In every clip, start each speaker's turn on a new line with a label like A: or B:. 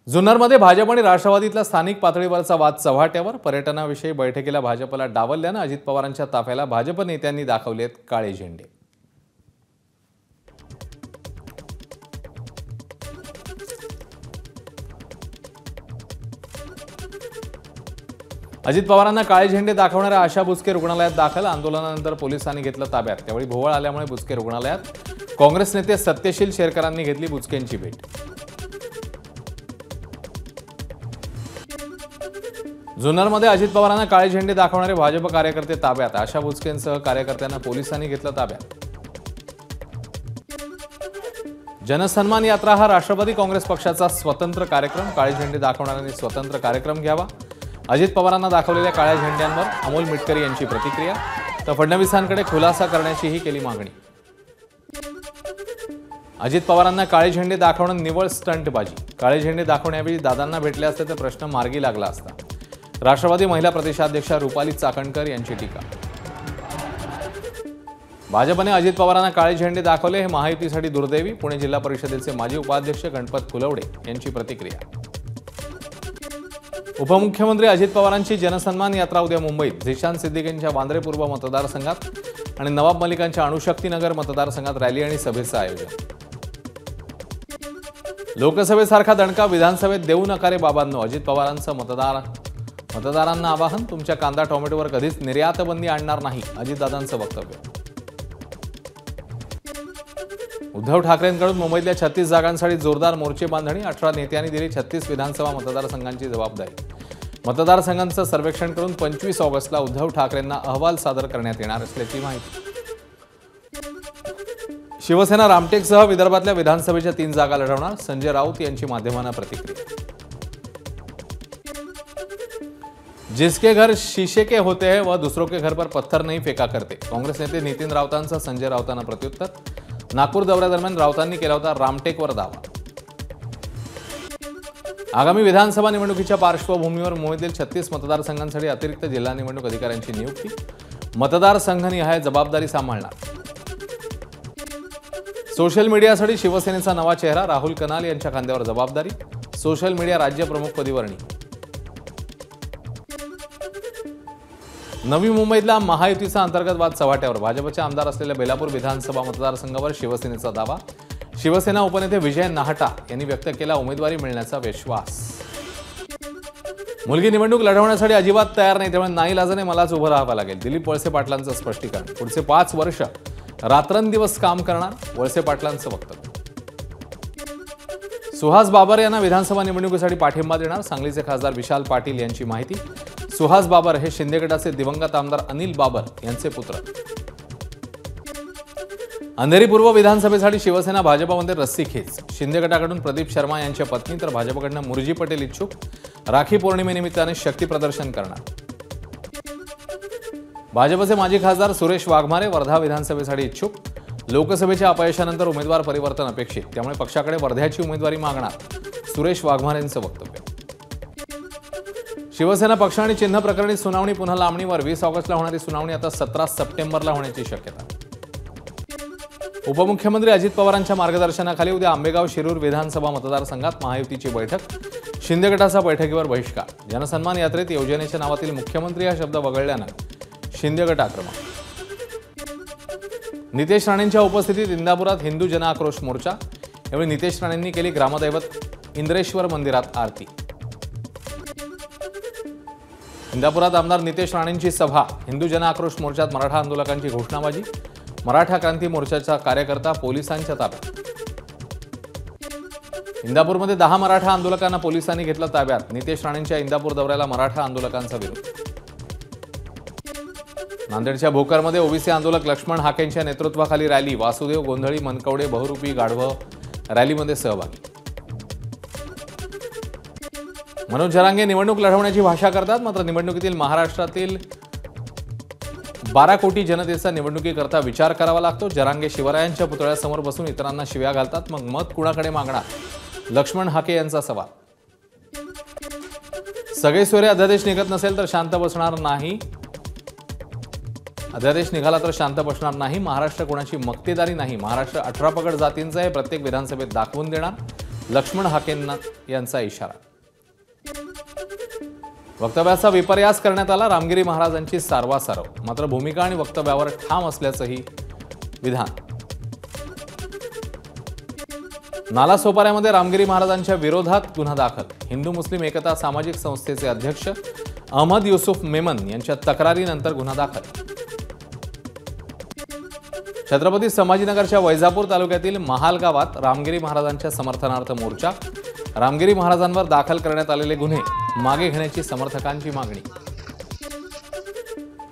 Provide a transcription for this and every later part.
A: जुन्नरमध्ये भाजप आणि राष्ट्रवादीतला स्थानिक पातळीवरचा वाद चव्हाट्यावर. पर्यटनाविषयी बैठकीला भाजपला डावलल्यानं अजित पवारांच्या ताफ्याला भाजप नेत्यांनी दाखवलेत काळे झेंडे. अजित पवारांना काळे झेंडे दाखवणाऱ्या आशा बुचके रुग्णालयात दाखल. आंदोलनानंतर पोलिसांनी घेतलं ताब्यात. त्यावेळी भोवळ आल्यामुळे बुचके रुग्णालयात. काँग्रेस नेते सत्यशील शेरकरांनी घेतली बुचकेंची भेट. जुन्नरमध्ये अजित पवारांना काळे झेंडे दाखवणारे भाजप कार्यकर्ते ताब्यात. आशा बुचकेंसह कार्यकर्त्यांना पोलिसांनी घेतलं ताब्यात. जनसन्मान यात्रा हा राष्ट्रवादी काँग्रेस पक्षाचा स्वतंत्र कार्यक्रम. काळे झेंडे दाखवणाऱ्यांनी स्वतंत्र कार्यक्रम घ्यावा. अजित पवारांना दाखवलेल्या काळ्या झेंड्यांवर अमोल मिटकरी यांची प्रतिक्रिया. तर फडणवीसांकडे खुलासा करण्याचीही केली मागणी. अजित पवारांना काळे झेंडे दाखवणं निव्वळ स्टंटबाजी. काळे झेंडे दाखवण्याऐवजी दादांना भेटले असते तर प्रश्न मार्गी लागला असता. राष्ट्रवादी महिला प्रदेशाध्यक्षा रुपाली चाकणकर यांची टीका. भाजपने अजित पवारांना काळे झेंडे दाखवले हे महायुतीसाठी दुर्दैवी. पुणे जिल्हा परिषदेचे माजी उपाध्यक्ष गणपत फुलवडे यांची प्रतिक्रिया. उपमुख्यमंत्री अजित पवारांची जनसन्मान यात्रा उद्या मुंबईत. झिशान सिद्दीकींच्या वांद्रे पूर्व मतदारसंघात आणि नवाब मलिकांच्या अणुशक्तीनगर मतदारसंघात रॅली आणि सभेचं आयोजन. लोकसभेसारखा दणका विधानसभेत देऊ नका रे बाबांनो. अजित पवारांचं मतदारांना आवाहन. तुमच्या कांदा टोमॅटोवर कधीच निर्यात बंदी आणणार नाही, अजितदादांचं वक्तव्य. उद्धव ठाकरेंकडून मुंबईतल्या 36 जागांसाठी जोरदार मोर्चे बांधणी. 18 नेत्यांनी दिली 36 विधानसभा मतदारसंघांची जबाबदारी. मतदारसंघांचं सर्वेक्षण करून 25 ऑगस्टला उद्धव ठाकरेंना अहवाल सादर करण्यात येणार असल्याची माहिती. शिवसेना रामटेकसह विदर्भातल्या विधानसभेच्या 3 जागा लढवणार. संजय राऊत यांची माध्यमांना प्रतिक्रिया. जिसके घर शीशे के होते हैं वह दूसरों के घर पर पत्थर नहीं फेका करते. काँग्रेस नेते नितीन राऊतांचा संजय राऊतांना प्रत्युत्तर. नागपूर दौऱ्यादरम्यान राऊतांनी केला होता रामटेकवर दावा. आगामी विधानसभा निवडणुकीच्या पार्श्वभूमीवर मुंबईतील 36 मतदारसंघांसाठी अतिरिक्त जिल्हा निवडणूक अधिकाऱ्यांची नियुक्ती. मतदारसंघनिहाय जबाबदारी सांभाळणार. सोशल मीडियासाठी शिवसेनेचा नवा चेहरा. राहुल कनाल यांच्या खांद्यावर जबाबदारी. सोशल मीडिया राज्य प्रमुखपदी वर्णी. नवी मुंबईतला महायुतीचा अंतर्गत वाद चव्हाट्यावर. भाजपचे आमदार असलेल्या बेलापूर विधानसभा मतदारसंघावर शिवसेनेचा दावा. शिवसेना उपनेते विजय नाहटा यांनी व्यक्त केला उमेदवारी मिळण्याचा विश्वास. मुलगी निवडणूक लढवण्यासाठी अजिबात तयार नाही, त्यामुळे नाईलाजाने मलाच उभं राहावं लागेल. दिलीप वळसे पाटलांचं स्पष्टीकरण. पुढचे 5 वर्ष रात्रंदिवस काम करणार, वळसे पाटलांचं वक्तव्य. सुहास बाबर यांना विधानसभा निवडणुकीसाठी पाठिंबा देणार. सांगलीचे खासदार विशाल पाटील यांची माहिती. सुहास बाबर हे शिंदे गटाचे दिवंगत आमदार अनिल बाबर यांचे पुत्र. अंधेरी पूर्व विधानसभेसाठी शिवसेना भाजपमध्ये रस्सीखेच. शिंदे गटाकडून प्रदीप शर्मा यांच्या पत्नी तर भाजपकडून मुरजी पटेल इच्छुक. राखी पौर्णिमेनिमित्ताने शक्ती प्रदर्शन करणार. भाजपचे माजी खासदार सुरेश वाघमारे वर्धा विधानसभेसाठी इच्छुक. लोकसभेच्या अपयशानंतर उमेदवार परिवर्तन अपेक्षित, त्यामुळे पक्षाकडे वर्ध्याची उमेदवारी मागणार. सुरेश वाघमारेंचं वक्तव्य. शिवसेना पक्ष आणि चिन्ह प्रकरणी सुनावणी पुन्हा लांबणीवर. 20 ऑगस्टला होणारी सुनावणी आता 17 सप्टेंबरला होण्याची शक्यता. उपमुख्यमंत्री अजित पवारांच्या मार्गदर्शनाखाली उद्या आंबेगाव शिरूर विधानसभा मतदारसंघात महायुतीची बैठक. शिंदे गटाचा बैठकीवर बहिष्कार. जनसन्मान यात्रेत योजनेच्या नावातील मुख्यमंत्री हा शब्द वगळल्यानं शिंदे गट आक्रमक. नितेश राणेंच्या उपस्थितीत इंदापुरात हिंदू जनआक्रोश मोर्चा. यावेळी नितेश राणेंनी केली ग्रामदैवत इंद्रेश्वर मंदिरात आरती. इंदापुरात आमदार नितेश राणेंची सभा. हिंदू जनआक्रोश मोर्चात मराठा आंदोलकांची घोषणाबाजी. मराठा क्रांती मोर्चाचा कार्यकर्ता पोलिसांच्या ताब्यात. इंदापूरमध्ये 10 मराठा आंदोलकांना पोलिसांनी घेतलं ताब्यात. नितेश राणेंच्या इंदापूर दौऱ्याला मराठा आंदोलकांचा विरोध. नांदेडच्या भोकरमध्ये ओबीसी आंदोलक लक्ष्मण हाकेंच्या नेतृत्वाखाली रॅली. वासुदेव गोंधळी मनकवडे बहुरूपी गाढव रॅलीमध्ये सहभागी. मनोज जरांगे निवडणूक लढवण्याची भाषा करतात, मात्र निवडणुकीतील महाराष्ट्रातील 12 कोटी जनतेचा निवडणुकीकरता विचार करावा लागतो. जरांगे शिवरायांच्या पुतळ्यासमोर बसून इतरांना शिव्या घालतात, मग मत कुणाकडे मागणार? लक्ष्मण हाके यांचा सवाल. सगळे सोयरे अध्यादेश निघत नसेल तर शांत बसणार नाही. अध्यादेश निघाला तर शांत बसणार नाही. महाराष्ट्र कोणाची मक्तेदारी नाही. महाराष्ट्र 18 पगड जातींचा आहे, प्रत्येक विधानसभेत दाखवून देणार. लक्ष्मण हाकेंना यांचा इशारा। वक्तव्याचा विपर्यास करण्यात आला। रामगिरी महाराजांची सारवासारव, मात्र भूमिका आणि वक्तव्यावर ठाम असल्याचंही विधान। नालासोपाऱ्यामध्ये रामगिरी महाराजांच्या विरोधात गुन्हा दाखल। हिंदू मुस्लिम एकता सामाजिक संस्थेचे अध्यक्ष अहमद युसुफ मेमन यांच्या तक्रारीनंतर गुन्हा दाखल। छत्रपती संभाजीनगरच्या वैजापूर तालुक्यातील महाल गावात रामगिरी महाराजांच्या समर्थनार्थ मोर्चा। रामगिरी महाराजांवर दाखल करण्यात आलेले गुन्हे मागे घेण्याची समर्थकांची मागणी।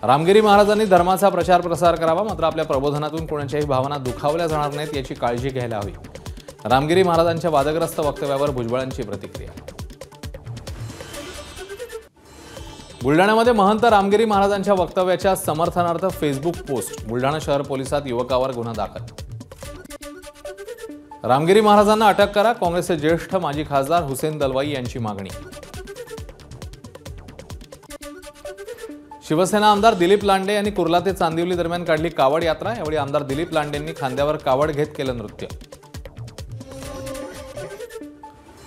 A: रामगिरी महाराजांनी धर्माचा प्रचार प्रसार करावा, मात्र आपल्या प्रबोधनातून कोणाच्याही भावना दुखावल्या जाणार नाहीत याची काळजी घ्यायला हवी। रामगिरी महाराजांच्या वादग्रस्त वक्तव्यावर भुजबळांची प्रतिक्रिया। बुलढाण्यामध्ये महंत रामगिरी महाराजांच्या वक्तव्याच्या समर्थनार्थ फेसबुक पोस्ट। बुलढाणा शहर पोलिसात युवकावर गुन्हा दाखल। रामगिरी महाराजांना अटक करा, काँग्रेसचे ज्येष्ठ माजी खासदार हुसेन दलवाई यांची मागणी। शिवसेना आमदार दिलीप लांडे यांनी कुर्ला ते चांदिवली दरम्यान काढली कावड यात्रा। यावेळी आमदार दिलीप लांडेंनी खांद्यावर कावड घेत केलं नृत्य।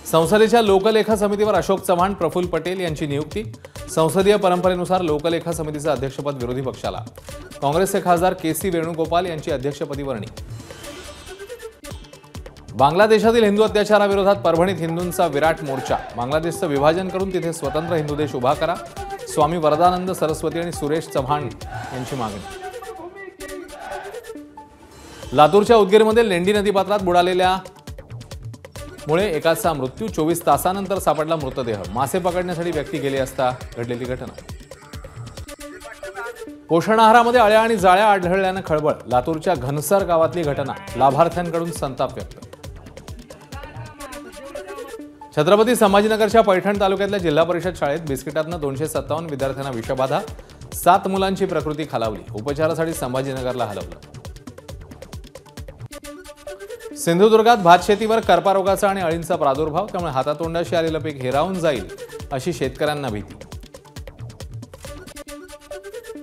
A: संसदेच्या लोकलेखा समितीवर अशोक चव्हाण, प्रफुल्ल पटेल यांची नियुक्ती। संसदीय परंपरेनुसार लोकलेखा समितीचं अध्यक्षपद विरोधी पक्षाला। काँग्रेसचे खासदार केसी वेणुगोपाल यांची अध्यक्षपदी वर्णी। बांगलादेशातील हिंदू अत्याचाराविरोधात परभणीत हिंदूंचा विराट मोर्चा। बांगलादेशचं विभाजन करून तिथे स्वतंत्र हिंदू देश उभा करा, स्वामी वरदानंद सरस्वती आणि सुरेश चव्हाण यांची मागणी। लातूरच्या उदगीरमध्ये लेंडी नदीपात्रात बुडालेल्यामुळे एकाचा मृत्यू। 24 तासानंतर सापडला मृतदेह। मासे पकडण्यासाठी व्यक्ती गेले असता घडलेली घटना। पोषण आहारामध्ये अळ्या आणि जाळ्या आढळल्यानं खळबळ। लातूरच्या घनसर गावातली घटना, लाभार्थ्यांकडून संताप व्यक्त। छत्रपती संभाजीनगरच्या पैठण तालुक्यातल्या जिल्हा परिषद शाळेत बिस्किटातनं 257 विद्यार्थ्यांना विषबाधा। 7 मुलांची प्रकृती खालावली, उपचारासाठी संभाजीनगरला हलवलं। सिंधुदुर्गात भात शेतीवर करपा रोगाचा आणि अळींचा प्रादुर्भाव, त्यामुळे हातातोंडाशी आलेलं पीक हिरावून जाईल अशी शेतकऱ्यांना भीती।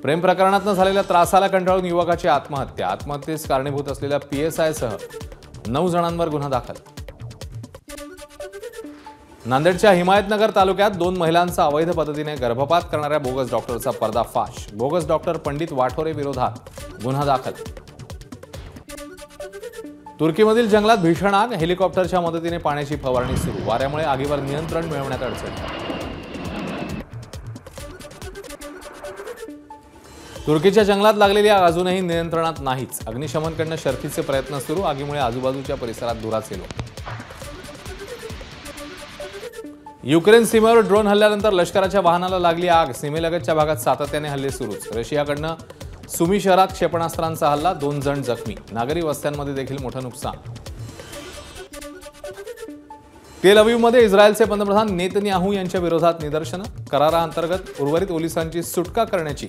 A: प्रेम प्रकरणातनं झालेल्या त्रासाला कंटाळून युवकाची आत्महत्या। आत्महत्येस कारणीभूत असलेल्या PSI सह 9 जणांवर गुन्हा दाखल। नांदेडच्या हिमायतनगर तालुक्यात 2 महिलांचा अवैध पद्धतीने गर्भपात करणाऱ्या बोगस डॉक्टरचा पर्दाफाश। बोगस डॉक्टर पंडित वाठोरे विरोधात गुन्हा दाखल। तुर्कीमधील जंगलात भीषण आग, हेलिकॉप्टरच्या मदतीने पाण्याची फवारणी सुरू। वाऱ्यामुळे आगीवर नियंत्रण मिळवण्यात अडचण। तुर्कीच्या जंगलात लागलेली आग अजूनही नियंत्रणात नाहीच। अग्निशमनकडून शर्थीचे प्रयत्न सुरू। आगीमुळे आजूबाजूच्या परिसरात धुराचे लोट। युक्रेन सीमेवर ड्रोन हल्ल्यानंतर लष्कराच्या वाहनाला लागली आग। सीमेलगतच्या भागात सातत्याने हल्ले सुरूच। रशियाकडनं सुमी शहरात क्षेपणास्त्रांचा हल्ला, 2 जण जखमी। नागरी वस्त्यांमध्ये देखील मोठं नुकसान। तेल अवीवमध्ये इस्रायलचे पंतप्रधान नेतन्याहू यांच्या विरोधात निदर्शनं। कराराअंतर्गत उर्वरित पोलिसांची सुटका करण्याची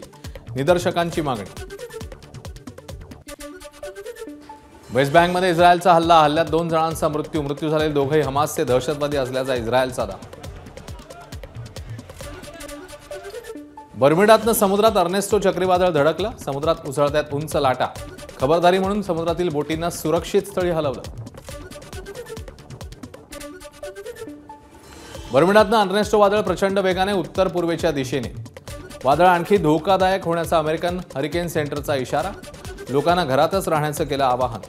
A: निदर्शकांची मागणी। वेस्ट बँकमध्ये इस्रायलचा हल्ला, हल्ल्यात 2 जणांचा मृत्यू झालेले दोघेही हमासचे दहशतवादी असल्याचा इस्रायलचा दावा। बर्म्युडातनं समुद्रात अर्नेस्टो चक्रीवादळ धडकलं। समुद्रात उसळत्यात उंच लाटा। खबरदारी म्हणून समुद्रातील बोटींना सुरक्षित स्थळी हलवलं। बर्म्युडातनं अर्नेस्टो वादळ प्रचंड वेगाने उत्तर पूर्वेच्या दिशेने। वादळ आणखी धोकादायक होण्याचा अमेरिकन हरिकेन सेंटरचा इशारा। लोकांना घरातच राहण्याचं केलं आवाहन।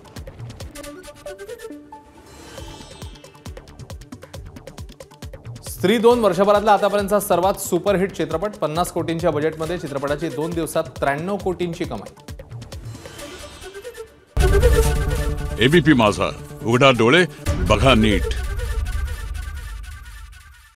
A: स्त्री 2 वर्षभरातला आतापर्यंतचा सर्वात सुपरहिट चित्रपट। 50 कोटींच्या बजेटमध्ये चित्रपटाची 2 दिवसात 93 कोटींची कमाई।
B: एबीपी माझा, उघडा डोळे बघा नीट।